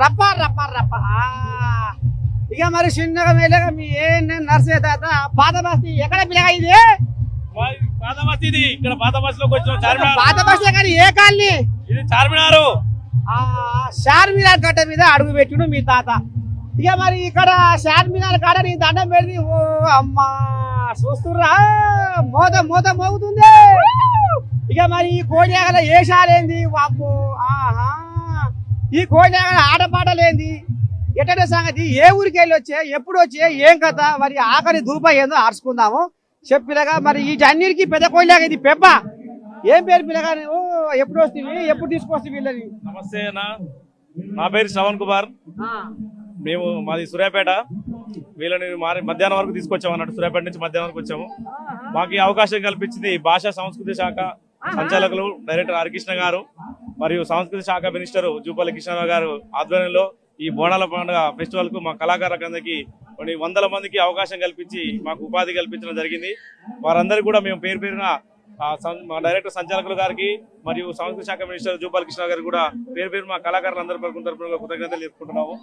రప్ప రప్ప రప్ప ఇక మరి చిన్నగా మెల్లగా మీ ఏ నర్సే తాత పాత బస్తీ ఎక్కడ పిల్లగా ఇది పాత బస్తీ ఇది. ఇక్కడ పాత బస్సులోకి వచ్చిన చార్మినార్. పాత బస్తీ కానీ ఏ కాలనీ ఇది చార్మినారు. చార్మినార్ కట్ట మీద అడుగు పెట్టిండు మీ తాత. ఇక మరి ఇక్కడ చార్మినార్ కాడ నీ దండం పెడితే ఓ అమ్మా చూస్తుర్రా మోత మోత మోగుతుంది. ఇక మరి ఈ కోడియాగల ఏషాలేంది వామ్మో ఆహా ఈ కోడియాగల ఆటపాటలేంది ఎట్టనే సంగతి ఏ ఊరికి వెళ్ళి వచ్చే ఎప్పుడు వచ్చే ఏం కథ మరి ఆఖరి ధూప ఏందో అరుచుకుందాము చెప్పిలగా. మరి వీటన్నిటికీ పెద్ద కోడిలాగా ఇది పెబ్బ ఏం పేరు పిల్లగా నువ్వు ఎప్పుడు వస్తుంది ఎప్పుడు తీసుకొస్తుంది వీళ్ళని? నమస్తే అన్న, నా పేరు శ్రవణ్ కుమార్. మేము మాది సూర్యాపేట. వీళ్ళని మధ్యాహ్నం వరకు తీసుకొచ్చాము అన్నట్టు. సూర్యాపేట నుంచి మధ్యాహ్నం వరకు వచ్చాము. మాకు ఈ అవకాశం కల్పించింది భాషా సంస్కృతి శాఖ సంచాలకులు డైరెక్టర్ హరికృష్ణ గారు మరియు సంస్కృతి శాఖ మినిస్టర్ జూపల్లి కృష్ణారావు గారు ఆధ్వర్యంలో ఈ బోనాల పండుగ ఫెస్టివల్ కు మా కళాకారులందరికీ కొన్ని వందల మందికి అవకాశం కల్పించి మాకు ఉపాధి కల్పించడం జరిగింది. వారందరికీ కూడా మేము పేరు పేరున మా డైరెక్టర్ సంచాలకులు గారికి మరియు సంస్కృతి శాఖ మినిస్టర్ జూపల్లి కృష్ణ గారికి కూడా పేరు పేరు మా కళాకారులందరి తరపున కృతజ్ఞతలు చెప్పుకుంటున్నాము.